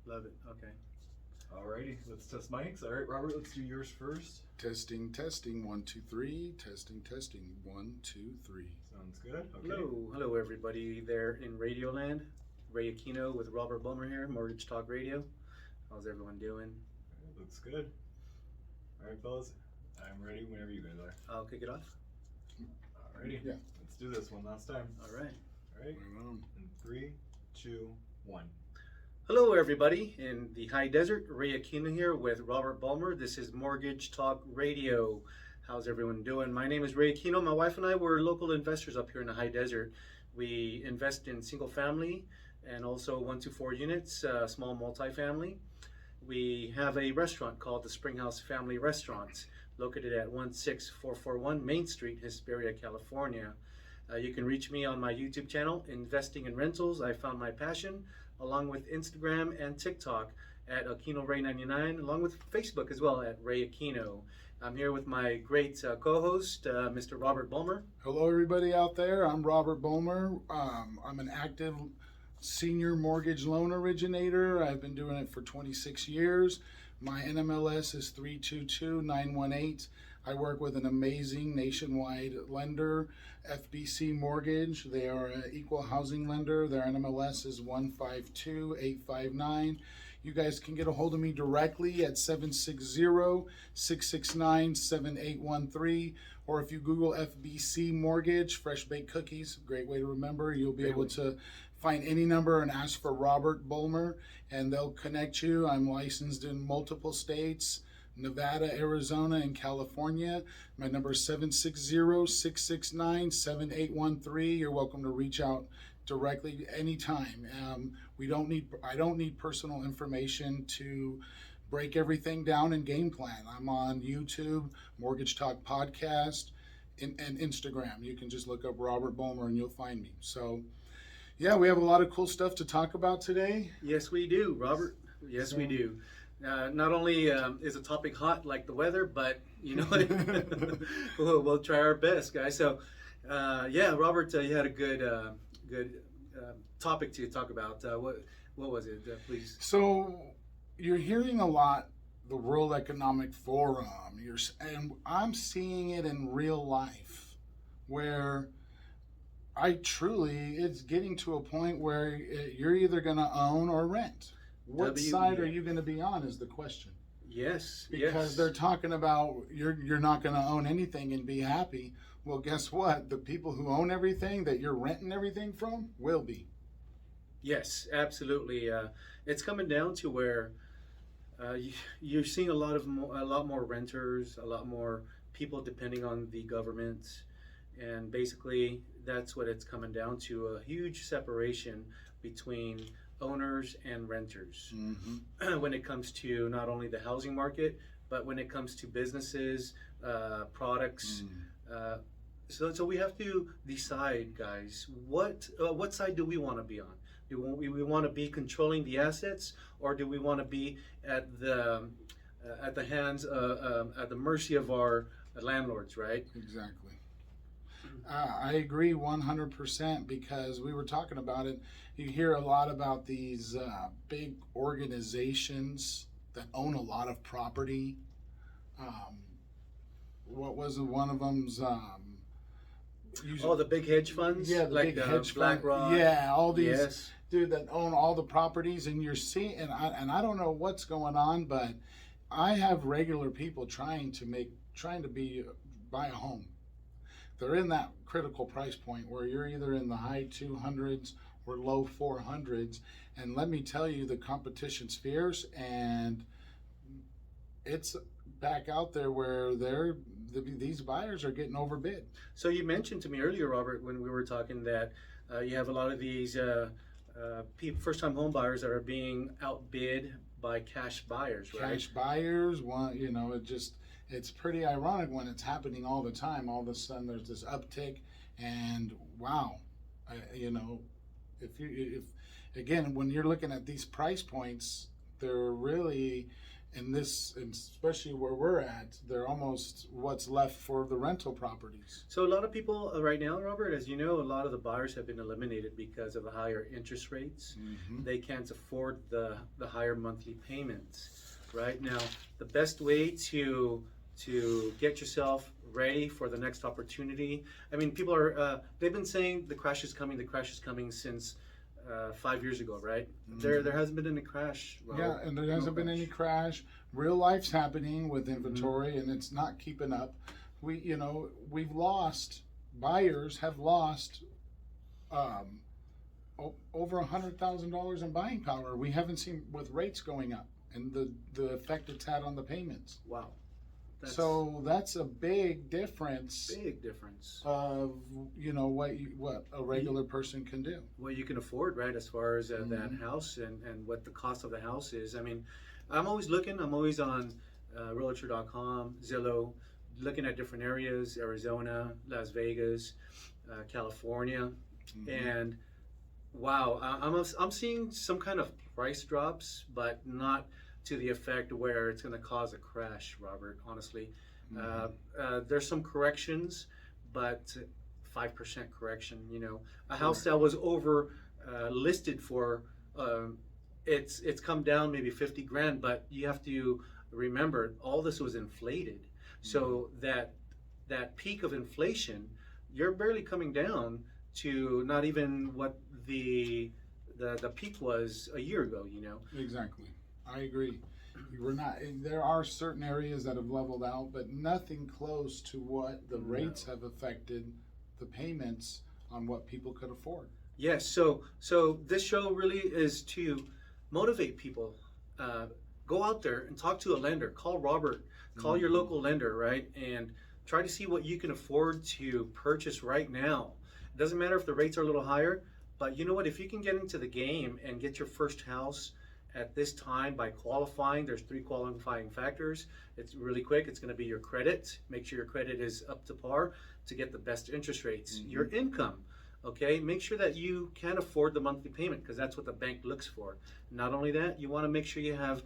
Love it. Okay. Alrighty, let's test mics. All right, Robert, let's do yours first. Testing, testing, 1, 2, 3. Testing, testing, 1, 2, 3. Sounds good. Okay. Hello everybody there in Radioland. Ray Aquino with Robert Bulmer here, Mortgage Talk Radio. How's everyone doing? All right, looks good. All right, fellas, I'm ready whenever you guys are. I'll kick it off. Alrighty. Yeah. Let's do this one last time. All right. All right. Right on. In 3, 2, 1. Hello everybody in the high desert. Ray Aquino here with Robert Bulmer. This is Mortgage Talk Radio. How's everyone doing? My name is Ray Aquino. My wife and I were local investors up here in the high desert. We invest in single family and also 1 to 4 units, small multifamily. We have a restaurant called the Springhouse Family Restaurant, located at 16441 Main Street, Hesperia, California. You can reach me on my YouTube channel, Investing in Rentals. I found my passion, along with Instagram and TikTok at AquinoRay99, along with Facebook as well at Ray Aquino. I'm here with my great co-host, Mr. Robert Bulmer. Hello, everybody out there. I'm Robert Bulmer. I'm an active senior mortgage loan originator. I've been doing it for 26 years. My NMLS is 322918. I work with an amazing nationwide lender, FBC Mortgage. They are an equal housing lender. Their NMLS is 152859. You guys can get a hold of me directly at 760-669-7813. Or if you Google FBC Mortgage, Fresh Baked Cookies, great way to remember. You'll be able to find any number and ask for Robert Bulmer, and they'll connect you. I'm licensed in multiple states, Nevada, Arizona, and California. My number is 760-669-7813. You're welcome to reach out directly anytime. I don't need personal information to break everything down and game plan. I'm on YouTube, Mortgage Talk Podcast, and Instagram. You can just look up Robert Bulmer and you'll find me. So, yeah, we have a lot of cool stuff to talk about today. Yes, we do, Robert. Yes, we do. Not only is the topic hot like the weather, but you know, we'll try our best, guys. So, yeah, Robert, you had a good topic to talk about. What was it, please? So, you're hearing a lot the World Economic Forum. And I'm seeing it in real life, where it's getting to a point where you're either going to own or rent. What side are you going to be on is the question. Yes, because they're talking about you're not going to own anything and be happy. Well, guess what? The people who own everything that you're renting everything from will be. Yes, absolutely. It's coming down to where you're seeing a lot more renters, a lot more people depending on the government, and basically that's what it's coming down to, a huge separation between owners and renters when it comes to not only the housing market, but when it comes to businesses, products. So we have to decide, guys, what side do we want to be on? Do we want to be controlling the assets, or do we want to be at the hands at the mercy of our landlords, right? Exactly. I agree 100%, because we were talking about it. You hear a lot about these big organizations that own a lot of property. What was it? One of them's the big hedge funds. Yeah, the like big hedge BlackRock. Yeah, all these dude that own all the properties, and you're seeing, and I don't know what's going on, but I have regular people trying to buy a home. They're in that critical price point where you're either in the high 200s or low 400s, and let me tell you, the competition's fierce, and it's back out there where these buyers are getting overbid. So you mentioned to me earlier, Robert, when we were talking, that you have a lot of these first-time home buyers that are being outbid by cash buyers, right? Cash buyers, it's pretty ironic when it's happening all the time. All of a sudden, there's this uptick, and wow, if again, when you're looking at these price points, they're really, in this, and especially where we're at, they're almost what's left for the rental properties. So a lot of people right now, Robert, as you know, a lot of the buyers have been eliminated because of the higher interest rates. They can't afford the higher monthly payments. Right now, the best way to get yourself ready for the next opportunity. I mean, people are they've been saying the crash is coming since 5 years ago, right? There hasn't been any crash. Robert. Yeah, and there hasn't been any crash. Real life's happening with inventory, and it's not keeping up. We've lost, buyers have lost over $100,000 in buying power. We haven't seen with rates going up and the effect it's had on the payments. Wow. So that's a big difference. Big difference Of what a regular person can do. what you can afford, right, as far as that house and what the cost of the house is. I mean, I'm always on Realtor.com, Zillow, looking at different areas, Arizona, Las Vegas, California, and wow, I'm seeing some kind of price drops, but not to the effect where it's going to cause a crash, Robert, honestly. There's some corrections, but 5% correction, a house that was over listed for it's come down maybe 50 grand, but you have to remember all this was inflated. So that peak of inflation, you're barely coming down to not even what the peak was a year ago, Exactly. I agree. We're not. There are certain areas that have leveled out, but nothing close to what the rates have affected the payments on what people could afford. Yes. So this show really is to motivate people. Go out there and talk to a lender. Call Robert. Call your local lender, right? And try to see what you can afford to purchase right now. It doesn't matter if the rates are a little higher, but you know what? If you can get into the game and get your first house at this time by qualifying, there's 3 qualifying factors. It's really quick. It's going to be your credit. Make sure your credit is up to par to get the best interest rates. Your income, okay? Make sure that you can afford the monthly payment because that's what the bank looks for. Not only that, you want to make sure you have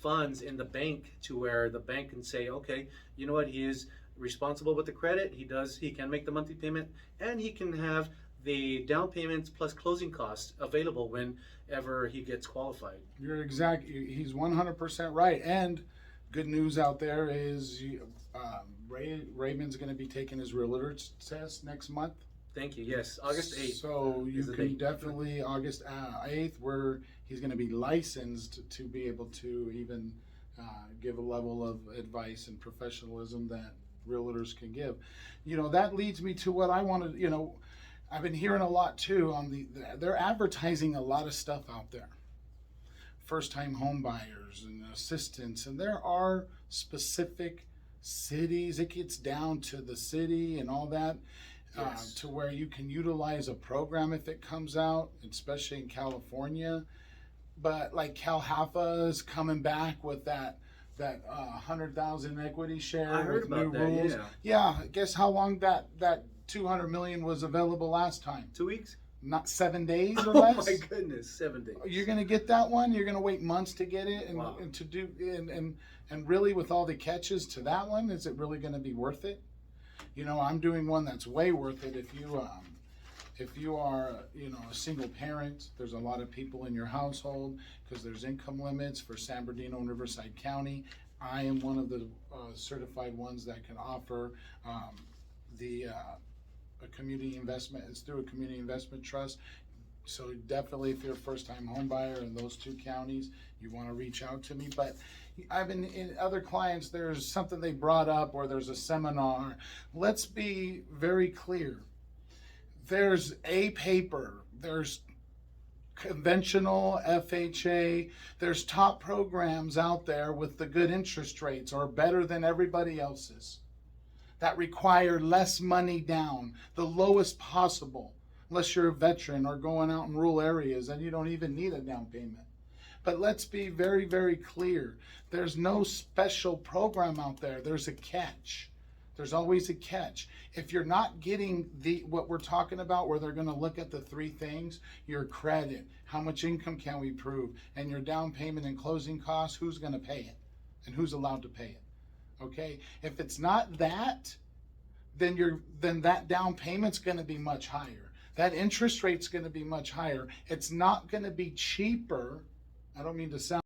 funds in the bank to where the bank can say, okay, you know what? He is responsible with the credit. He can make the monthly payment, and he can have the down payments plus closing costs available whenever he gets qualified. He's 100% right. And good news out there is Raymond's going to be taking his realtor test next month. Thank you. Yes, August 8th. So you can definitely, August 8th, where he's going to be licensed to be able to even give a level of advice and professionalism that realtors can give. That leads me to what I wanted, I've been hearing a lot too they're advertising a lot of stuff out there. First-time home buyers and assistants, and there are specific cities. It gets down to the city and all that, Yes. to where you can utilize a program if it comes out, especially in California. But like Cal Haffa is coming back with that 100,000 equity share. I heard with about new that. rules. Yeah. Guess how long that 200 million was available last time? 2 weeks. Not 7 days or Oh less. my goodness, 7 days. You're gonna get that one. You're gonna wait months to get it, and, Wow. and to do and really with all the catches to that one, is it really gonna be worth it? I'm doing one that's way worth it. If you are a single parent, there's a lot of people in your household because there's income limits for San Bernardino and Riverside County. I am one of the certified ones that can offer a community investment. It's through a community investment trust. So definitely, if you're a first-time home buyer in those 2 counties, you want to reach out to me. But I've been in other clients, there's something they brought up, or there's a seminar. Let's be very clear. There's a paper, there's conventional FHA, there's top programs out there with the good interest rates or better than everybody else's that require less money down, the lowest possible, unless you're a veteran or going out in rural areas and you don't even need a down payment. But let's be very, very clear. There's no special program out there. There's a catch. There's always a catch. If you're not getting what we're talking about, where they're going to look at the 3 things, your credit, how much income can we prove, and your down payment and closing costs, who's going to pay it? and who's allowed to pay it. Okay? If it's not that, then that down payment's going to be much higher. That interest rate's going to be much higher. It's not going to be cheaper. I don't mean to sound